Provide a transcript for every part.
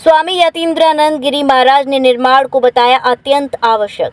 स्वामी यतीन्द्रानंद गिरी महाराज ने निर्माण को बताया अत्यंत आवश्यक।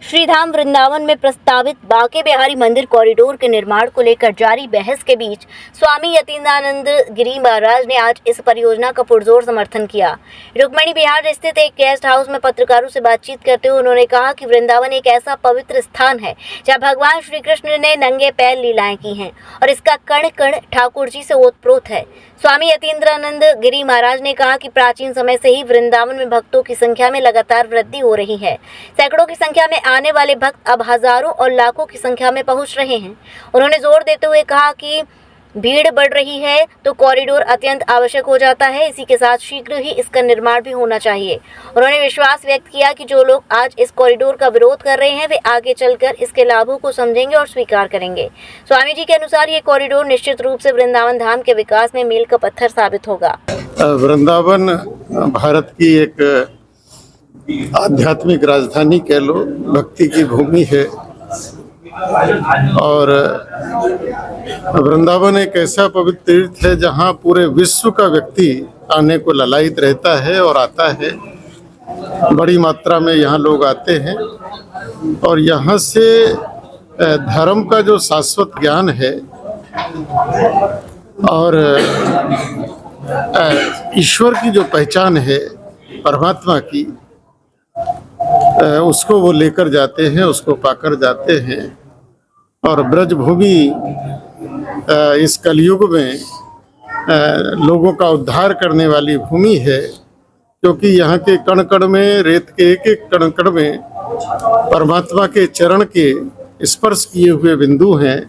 श्रीधाम वृंदावन में प्रस्तावित बांके बिहारी मंदिर कॉरिडोर के निर्माण को लेकर जारी बहस के बीच स्वामी यतीन्द्रानंद गिरी महाराज ने आज इस परियोजना का पुरजोर समर्थन किया। रुक्मिणी बिहार स्थित एक गेस्ट हाउस में पत्रकारों से बातचीत करते हुए उन्होंने कहा कि वृंदावन एक ऐसा पवित्र स्थान है जहाँ भगवान श्री कृष्ण ने नंगे पैर लीलाएं की हैं और इसका कण कण ठाकुर जी से ओतप्रोत है। स्वामी यतीन्द्रानंद गिरी महाराज ने कहा कि प्राचीन समय से ही वृंदावन में भक्तों की संख्या में लगातार वृद्धि हो रही है। सैकड़ों की संख्या में आने वाले भक्त अब हजारों और लाखों की संख्या में पहुंच रहे हैं। उन्होंने जोर देते हुए कहा कि भीड़ बढ़ रही है तो कॉरिडोर अत्यंत आवश्यक हो जाता है। इसी के साथ शीघ्र ही इसका निर्माण भी होना चाहिए। उन्होंने विश्वास व्यक्त किया कि जो लोग आज इस कॉरिडोर का विरोध कर रहे हैं वे आगे चलकर इसके लाभों को समझेंगे और स्वीकार करेंगे। स्वामी जी के अनुसार ये कॉरिडोर निश्चित रूप से वृंदावन धाम के विकास में मील का पत्थर साबित होगा। वृंदावन भारत की एक आध्यात्मिक राजधानी कह लो, भक्ति की भूमि है और वृंदावन एक ऐसा पवित्र तीर्थ है जहाँ पूरे विश्व का व्यक्ति आने को ललायित रहता है और आता है। बड़ी मात्रा में यहाँ लोग आते हैं और यहाँ से धर्म का जो शाश्वत ज्ञान है और ईश्वर की जो पहचान है परमात्मा की, उसको वो लेकर जाते हैं, उसको पाकर जाते हैं। और ब्रजभूमि इस कलयुग में लोगों का उद्धार करने वाली भूमि है, क्योंकि यहाँ के कण कण में, रेत के एक एक कण कण में परमात्मा के चरण के स्पर्श किए हुए बिंदु हैं।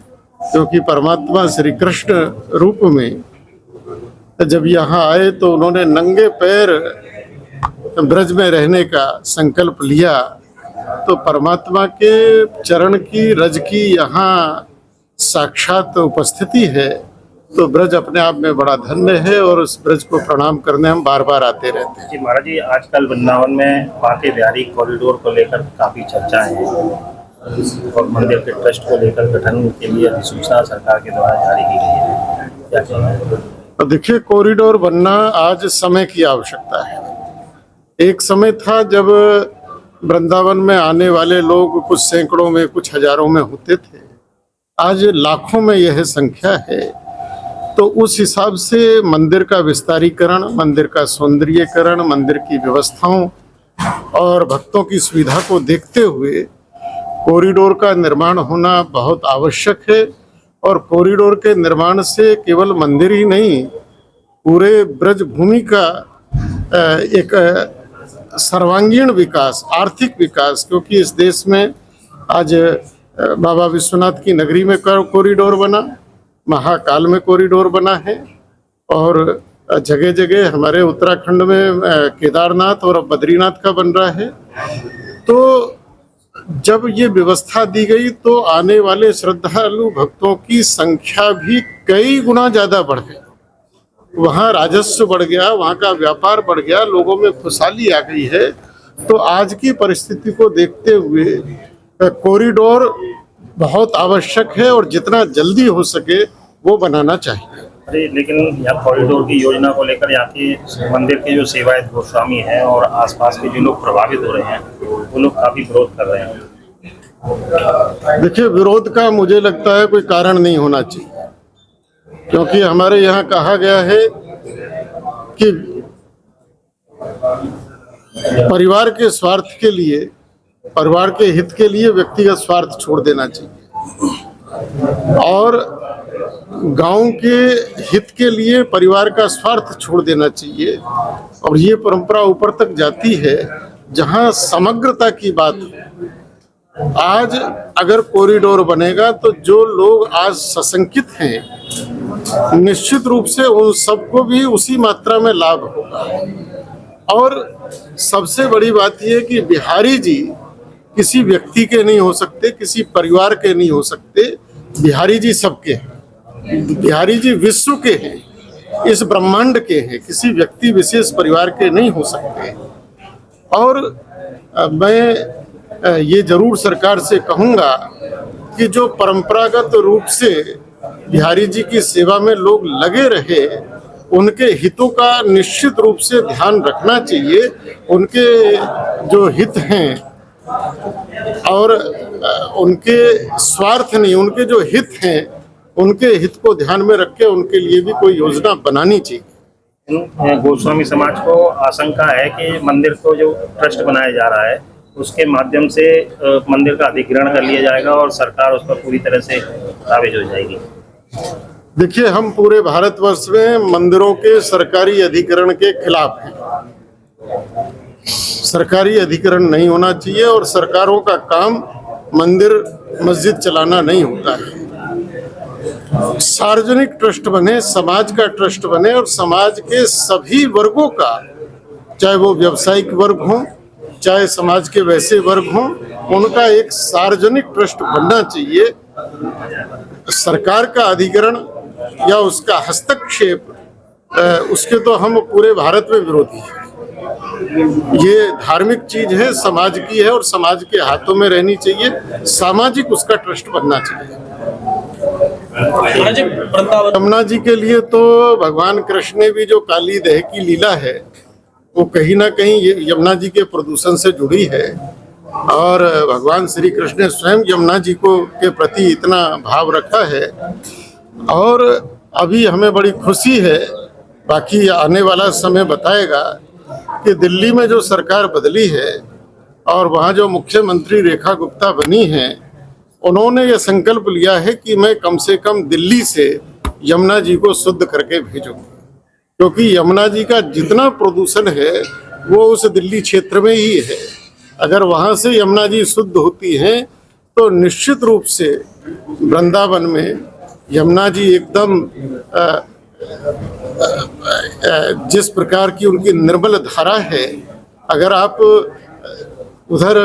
क्योंकि परमात्मा श्री कृष्ण रूप में जब यहाँ आए तो उन्होंने नंगे पैर ब्रज में रहने का संकल्प लिया, तो परमात्मा के चरण की, रज की यहाँ साक्षात उपस्थिति है। तो ब्रज अपने आप में बड़ा धन्य है और उस ब्रज को प्रणाम करने हम बार बार आते रहते हैं। जी महाराज जी, आजकल वृंदावन में बांके बिहारी कॉरिडोर को लेकर काफ़ी चर्चाएं हैं और मंदिर के ट्रस्ट को लेकर गठन के लिए अधिसूचना सरकार के द्वारा जारी की गई है, क्या कहना है? देखिए, कॉरिडोर बनना आज समय की आवश्यकता है। एक समय था जब वृंदावन में आने वाले लोग कुछ सैकड़ों में, कुछ हजारों में होते थे। आज लाखों में यह संख्या है। तो उस हिसाब से मंदिर का विस्तारीकरण, मंदिर का सौंदर्यीकरण, मंदिर की व्यवस्थाओं और भक्तों की सुविधा को देखते हुए कॉरिडोर का निर्माण होना बहुत आवश्यक है। और कॉरिडोर के निर्माण से केवल मंदिर ही नहीं, पूरे ब्रज भूमि का एक सर्वांगीण विकास, आर्थिक विकास, क्योंकि इस देश में आज बाबा विश्वनाथ की नगरी में कॉरिडोर बना, महाकाल में कॉरिडोर बना है और जगह जगह हमारे उत्तराखंड में केदारनाथ और बद्रीनाथ का बन रहा है। तो जब ये व्यवस्था दी गई तो आने वाले श्रद्धालु भक्तों की संख्या भी कई गुना ज़्यादा बढ़ गई। वहाँ राजस्व बढ़ गया, वहाँ का व्यापार बढ़ गया, लोगों में खुशहाली आ गई है। तो आज की परिस्थिति को देखते हुए कॉरिडोर बहुत आवश्यक है और जितना जल्दी हो सके वो बनाना चाहिए। अरे लेकिन यहाँ कॉरिडोर की योजना को लेकर यहाँ के मंदिर के जो सेवायत गोस्वामी हैं और आसपास के जो लोग प्रभावित हो रहे हैं वो लोग काफ़ी विरोध कर रहे हैं। देखिए, विरोध का मुझे लगता है कोई कारण नहीं होना चाहिए, क्योंकि हमारे यहाँ कहा गया है कि परिवार के स्वार्थ के लिए, परिवार के हित के लिए व्यक्तिगत स्वार्थ छोड़ देना चाहिए और गांव के हित के लिए परिवार का स्वार्थ छोड़ देना चाहिए। और ये परंपरा ऊपर तक जाती है जहां समग्रता की बात हो। आज अगर कॉरिडोर बनेगा तो जो लोग आज सशंकित हैं, निश्चित रूप से उन सबको भी उसी मात्रा में लाभ होगा। और सबसे बड़ी बात यह कि बिहारी जी किसी व्यक्ति के नहीं हो सकते, किसी परिवार के नहीं हो सकते। बिहारी जी सबके हैं, बिहारी जी विश्व के हैं, इस ब्रह्मांड के हैं, किसी व्यक्ति विशेष परिवार के नहीं हो सकते। और मैं ये जरूर सरकार से कहूँगा कि जो परंपरागत रूप से बिहारी जी की सेवा में लोग लगे रहे उनके हितों का निश्चित रूप से ध्यान रखना चाहिए। उनके जो हित हैं और उनके स्वार्थ नहीं, उनके जो हित हैं उनके हित को ध्यान में रख के उनके लिए भी कोई योजना बनानी चाहिए। गोस्वामी समाज को आशंका है कि मंदिर को जो ट्रस्ट बनाया जा रहा है उसके माध्यम से मंदिर का अधिग्रहण कर लिया जाएगा और सरकार उस पर पूरी तरह से काबिज हो जाएगी। देखिए, हम पूरे भारतवर्ष में मंदिरों के सरकारी अधिग्रहण के खिलाफ हैं। सरकारी अधिग्रहण नहीं होना चाहिए और सरकारों का काम मंदिर मस्जिद चलाना नहीं होता है। सार्वजनिक ट्रस्ट बने, समाज का ट्रस्ट बने और समाज के सभी वर्गों का, चाहे वो व्यावसायिक वर्ग हो, चाहे समाज के वैसे वर्ग हों, उनका एक सार्वजनिक ट्रस्ट बनना चाहिए। सरकार का अधिग्रहण या उसका हस्तक्षेप, उसके तो हम पूरे भारत में विरोधी हैं। ये धार्मिक चीज है, समाज की है और समाज के हाथों में रहनी चाहिए। सामाजिक उसका ट्रस्ट बनना चाहिए। यमुना जी के लिए तो भगवान कृष्ण ने भी जो काली दह की लीला है वो कहीं ना कहीं यमुना जी के प्रदूषण से जुड़ी है और भगवान श्री कृष्ण ने स्वयं यमुना जी को के प्रति इतना भाव रखा है। और अभी हमें बड़ी खुशी है, बाकी आने वाला समय बताएगा कि दिल्ली में जो सरकार बदली है और वहाँ जो मुख्यमंत्री रेखा गुप्ता बनी हैं, उन्होंने ये संकल्प लिया है कि मैं कम से कम दिल्ली से यमुना जी को शुद्ध करके भेजूंगा, क्योंकि यमुना जी का जितना प्रदूषण है वो उस दिल्ली क्षेत्र में ही है। अगर वहाँ से यमुना जी शुद्ध होती हैं तो निश्चित रूप से वृंदावन में यमुना जी एकदम जिस प्रकार की उनकी निर्मल धारा है, अगर आप उधर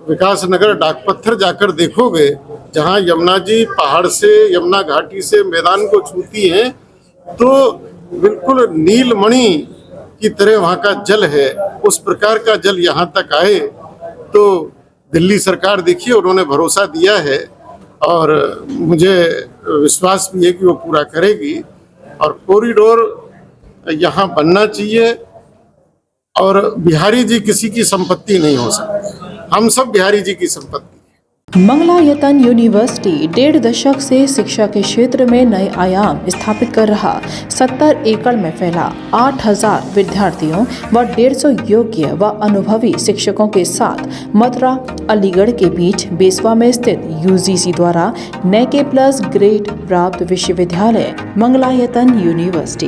विकास नगर डाकपत्थर जाकर देखोगे, जहाँ यमुना जी पहाड़ से, यमुना घाटी से मैदान को छूती हैं, तो बिल्कुल नीलमणि की तरह वहाँ का जल है। उस प्रकार का जल यहाँ तक आए तो दिल्ली सरकार, देखिए, उन्होंने भरोसा दिया है और मुझे विश्वास भी है कि वो पूरा करेगी और कॉरिडोर यहाँ बनना चाहिए। और बिहारी जी किसी की संपत्ति नहीं हो सकती, हम सब बिहारी जी की संपत्ति। मंगलायतन यूनिवर्सिटी 1.5 दशक से शिक्षा के क्षेत्र में नए आयाम स्थापित कर रहा 70 एकड़ में फैला 8000 विद्यार्थियों व 150 योग्य व अनुभवी शिक्षकों के साथ मथुरा अलीगढ़ के बीच बेसवा में स्थित यूजीसी द्वारा NAAC+ ग्रेड प्राप्त विश्वविद्यालय मंगलायतन यूनिवर्सिटी